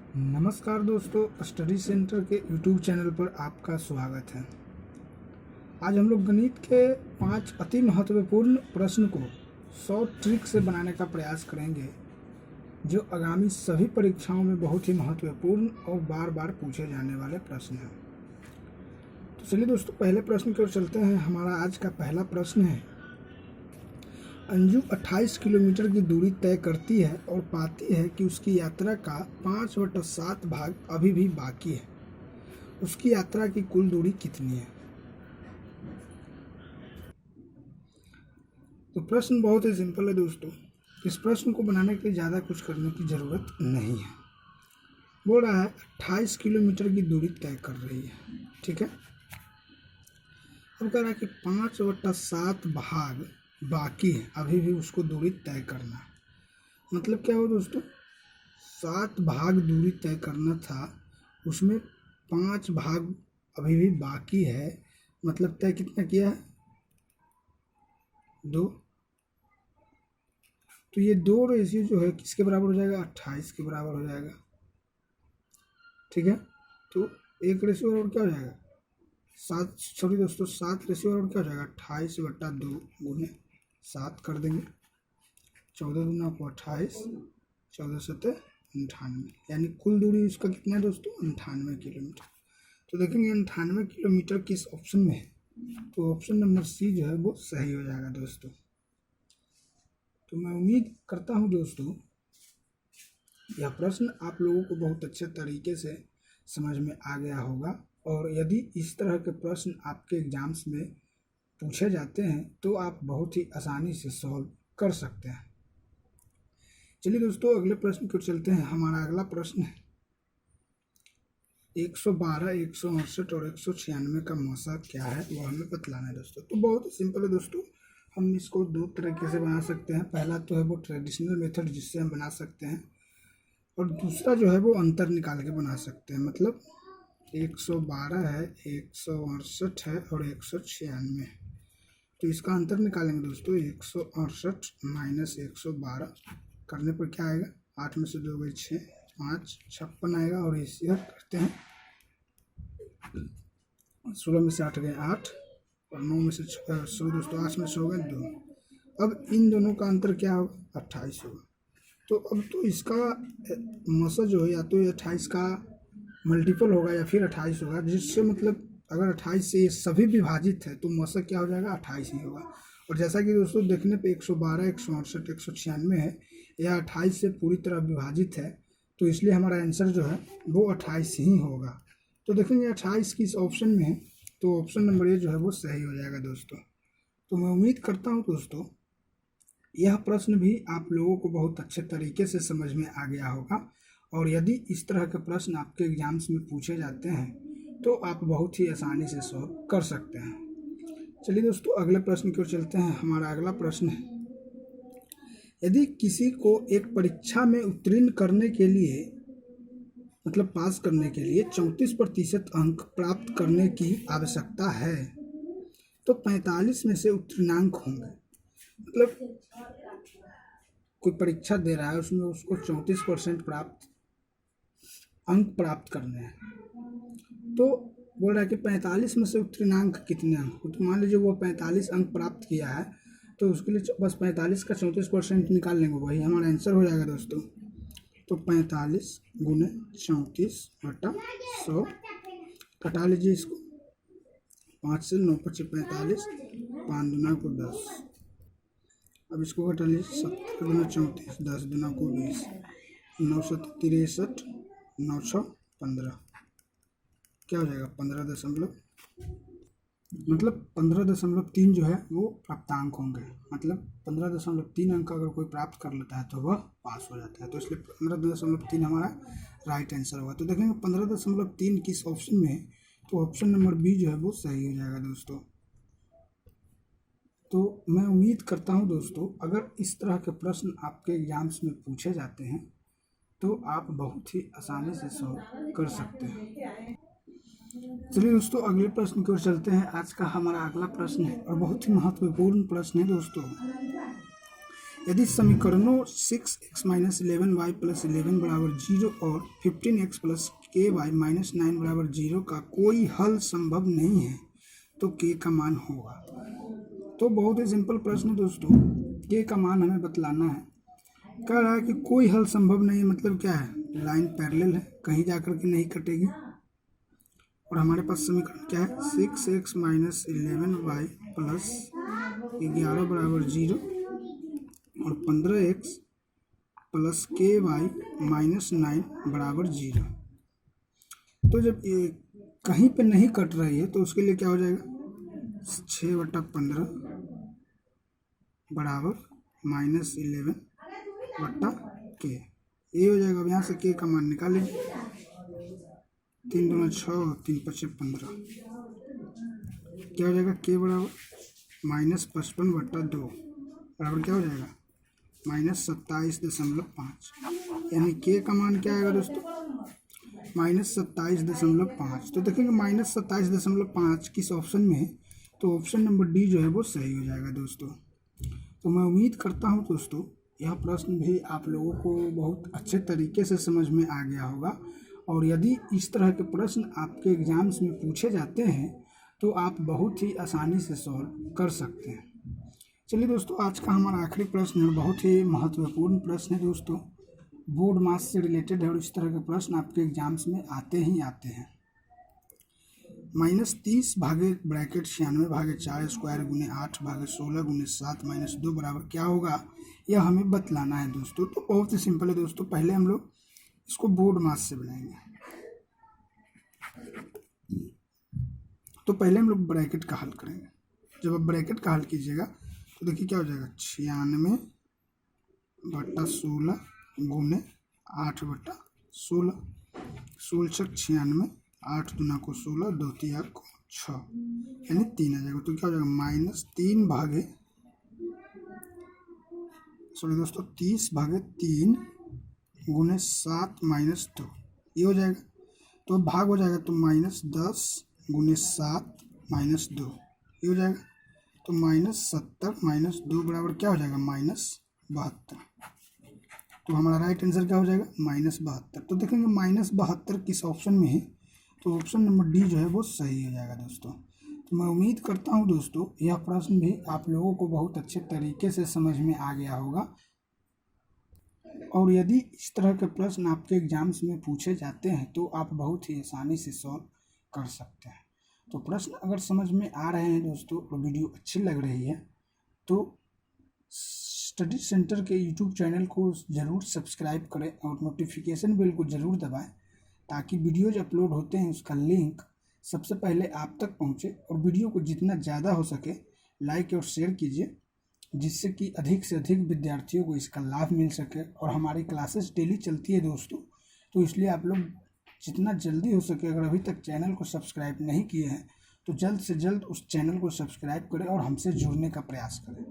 नमस्कार दोस्तों, study centre के यूट्यूब चैनल पर आपका स्वागत है। आज हम लोग गणित के 5 अति महत्वपूर्ण प्रश्न को 100 ट्रिक से बनाने का प्रयास करेंगे, जो आगामी सभी परीक्षाओं में बहुत ही महत्वपूर्ण और बार बार पूछे जाने वाले प्रश्न हैं। तो चलिए दोस्तों, पहले प्रश्न की ओर चलते हैं। हमारा आज का पहला प्रश्न है, अंजू 28 किलोमीटर की दूरी तय करती है और पाती है कि उसकी यात्रा का 5/7 भाग अभी भी बाकी है। उसकी यात्रा की कुल दूरी कितनी है? तो प्रश्न बहुत ही सिंपल है दोस्तों। इस प्रश्न को बनाने के लिए ज़्यादा कुछ करने की ज़रूरत नहीं है। बोल रहा है 28 किलोमीटर की दूरी तय कर रही है, ठीक है। अब कह रहा है कि 5/7 भाग बाकी है, अभी भी उसको दूरी तय करना। मतलब क्या हो दोस्तों, 7 भाग दूरी तय करना था, उसमें 5 भाग अभी भी बाकी है। मतलब तय कितना किया है? 2। तो ये 2 रेशियो जो है किसके बराबर हो जाएगा? 28 के बराबर हो जाएगा, ठीक है। तो 1 रेशियो और क्या हो जाएगा? 7 रेशियो और क्या हो जाएगा? 28/2 गुने 7 कर देंगे। 14 दूना को 28, 14 7 98, यानी कुल दूरी इसका कितना है दोस्तों? 98 किलोमीटर। तो देखेंगे 98 किलोमीटर किस ऑप्शन में है, तो ऑप्शन नंबर सी जो है वो सही हो जाएगा दोस्तों। तो मैं उम्मीद करता हूँ दोस्तों यह प्रश्न आप लोगों को बहुत अच्छे तरीके से समझ में आ गया होगा, और यदि इस तरह के प्रश्न आपके एग्जाम्स में पूछे जाते हैं तो आप बहुत ही आसानी से सॉल्व कर सकते हैं। चलिए दोस्तों, अगले प्रश्न को चलते हैं। हमारा अगला प्रश्न है 112, 168 और 196 का मौसा क्या है, वो हमें बतलाना है दोस्तों। तो बहुत ही सिंपल है दोस्तों, हम इसको 2 तरीके से बना सकते हैं। पहला तो है वो ट्रेडिशनल मेथड, जिससे हम बना सकते हैं, और दूसरा जो है वो अंतर निकाल के बना सकते हैं। मतलब 112 है, 168 है और 196 है। तो इसका अंतर निकालेंगे दोस्तों। 168 माइनस 112 करने पर क्या आएगा? 8 में से 2 गए 6, 5 56 आएगा। और इसे करते हैं 16 में से 8 गए 8, और 9 में से 100 दोस्तों, 8 में से हो गए 2। अब इन दोनों का अंतर क्या होगा? 28 होगा। तो अब तो इसका मौसा जो है या तो 28 का मल्टीपल होगा या फिर 28 होगा, जिससे मतलब अगर 28 से ये सभी विभाजित है तो मौसा क्या हो जाएगा? 28 ही होगा। और जैसा कि दोस्तों देखने पे 112, 168, 196 है, यह 28 से पूरी तरह विभाजित है, तो इसलिए हमारा आंसर जो है वो 28 ही होगा। तो देखेंगे 28 किस ऑप्शन में है, तो ऑप्शन नंबर ए जो है वो सही हो जाएगा दोस्तों। तो मैं उम्मीद करता हूँ दोस्तों यह प्रश्न भी आप लोगों को बहुत अच्छे तरीके से समझ में आ गया होगा, और यदि इस तरह के प्रश्न आपके एग्जाम्स में पूछे जाते हैं तो आप बहुत ही आसानी से सॉल्व कर सकते हैं। चलिए दोस्तों, अगले प्रश्न की ओर चलते हैं। हमारा अगला प्रश्न है, यदि किसी को एक परीक्षा में उत्तीर्ण करने के लिए, मतलब पास करने के लिए 34% अंक प्राप्त करने की आवश्यकता है, तो 45 में से उत्तीर्णांक होंगे। मतलब कोई परीक्षा दे रहा है, उसमें उसको 34% अंक प्राप्त करने हैं, तो बोल रहा है कि 45 में से उत्तीर्णांक कितने अंक हो। तो मान लीजिए वो 45 अंक प्राप्त किया है, तो उसके लिए बस 45 का 34% निकाल लेंगे, वही हमारा आंसर हो जाएगा दोस्तों। तो 45 गुने 34/100, घटा लीजिए इसको, 5 से 9 5 45, 5 दूना को 10। अब इसको घटा लीजिए, 7 दूना 34, 10 दूना को 20, 9 7 63, 9 6 15, क्या हो जाएगा? 15.3 जो है वो प्राप्तांक होंगे। मतलब 15.3 अंक अगर कोई प्राप्त कर लेता है तो वह पास हो जाता है। तो इसलिए 15.3 हमारा राइट आंसर होगा। तो देखेंगे 15.3 किस ऑप्शन में है, तो ऑप्शन नंबर बी जो है वो सही हो जाएगा दोस्तों। तो मैं उम्मीद करता हूँ दोस्तों अगर इस तरह के प्रश्न आपके एग्जाम्स में पूछे जाते हैं तो आप बहुत ही आसानी से सॉल्व कर सकते हैं। चलिए दोस्तों, अगले प्रश्न की ओर चलते हैं। आज का हमारा अगला प्रश्न है और बहुत ही महत्वपूर्ण प्रश्न है दोस्तों। यदि समीकरणों 6x माइनस 11y प्लस 11 बराबर 0 और 15x प्लस ky माइनस 9 बराबर 0 का कोई हल संभव नहीं है तो k का मान होगा। तो बहुत ही सिंपल प्रश्न दोस्तों, k का मान हमें बतलाना है। कह रहा है कि कोई हल संभव नहीं है, मतलब क्या है, लाइन पैरेलल है, कहीं जाकर के नहीं कटेगी। और हमारे पास समीकरण क्या है, 6x माइनस 11y प्लस 11 बराबर 0 और 15x प्लस ky माइनस 9 बराबर 0। तो जब ये कहीं पे नहीं कट रही है तो उसके लिए क्या हो जाएगा, 6/15 बराबर माइनस 11/k, ये हो जाएगा। अब यहाँ से k का मान निकालेंगे, 3 दूना 6, 3 × 5 = 15, क्या हो जाएगा, k बराबर माइनस 55/2 बराबर क्या हो जाएगा, माइनस 27.5, यानी k का मान क्या आएगा दोस्तों, माइनस 27.5। तो देखेंगे माइनस 27.5 किस ऑप्शन में है, तो ऑप्शन नंबर डी जो है वो सही हो जाएगा दोस्तों। तो मैं उम्मीद करता हूँ दोस्तों यह प्रश्न भी आप लोगों को बहुत अच्छे तरीके से समझ में आ गया होगा। और यदि इस तरह के प्रश्न आपके एग्जाम्स में पूछे जाते हैं तो आप बहुत ही आसानी से सॉल्व कर सकते हैं। चलिए दोस्तों, आज का हमारा आखिरी प्रश्न है, बहुत ही महत्वपूर्ण प्रश्न है दोस्तों, बोर्ड मास से रिलेटेड है और इस तरह के प्रश्न आपके एग्जाम्स में आते ही आते हैं। -30 भागे ब्रैकेट 96/4 स्क्वायर गुने 8/16 गुने 7 - 2 बराबर क्या होगा, यह हमें बतलाना है दोस्तों। तो बहुत ही सिंपल है दोस्तों, पहले हम लोग इसको बोर्ड मास से बनाएंगे। तो पहले हम लोग ब्रैकेट का हल करेंगे। जब आप ब्रैकेट का हल कीजिएगा तो देखिए क्या हो जाएगा, 96/16 गुने 8/16, 16 × 96, 8 दूना को 16, 2 तिया को 6, यानी 3 आ जाएगा। तो क्या हो जाएगा, -3 भागे, सॉरी दोस्तों, 30/3 गुने 7 - 2, ये हो जाएगा। तो भाग हो जाएगा तो -10 गुने 7 - 2, ये हो जाएगा। तो -70 - 2 बराबर क्या हो जाएगा, -72। तो हमारा राइट आंसर क्या हो जाएगा, -72। तो देखेंगे -72 किस ऑप्शन में है, तो ऑप्शन नंबर डी जो है वो सही हो जाएगा दोस्तों। तो मैं उम्मीद करता हूँ दोस्तों यह प्रश्न भी आप लोगों को बहुत अच्छे तरीके से समझ में आ गया होगा। और यदि इस तरह के प्रश्न आपके एग्जाम्स में पूछे जाते हैं तो आप बहुत ही आसानी से सॉल्व कर सकते हैं। तो प्रश्न अगर समझ में आ रहे हैं दोस्तों और वीडियो अच्छी लग रही है तो स्टडी सेंटर के यूट्यूब चैनल को ज़रूर सब्सक्राइब करें और नोटिफिकेशन बेल को ज़रूर दबाएं, ताकि वीडियोज अपलोड होते हैं उसका लिंक सबसे पहले आप तक पहुंचे। और वीडियो को जितना ज़्यादा हो सके लाइक और शेयर कीजिए, जिससे कि अधिक से अधिक विद्यार्थियों को इसका लाभ मिल सके। और हमारी क्लासेस डेली चलती है दोस्तों, तो इसलिए आप लोग जितना जल्दी हो सके, अगर अभी तक चैनल को सब्सक्राइब नहीं किए हैं तो जल्द से जल्द उस चैनल को सब्सक्राइब करें और हमसे जुड़ने का प्रयास करें।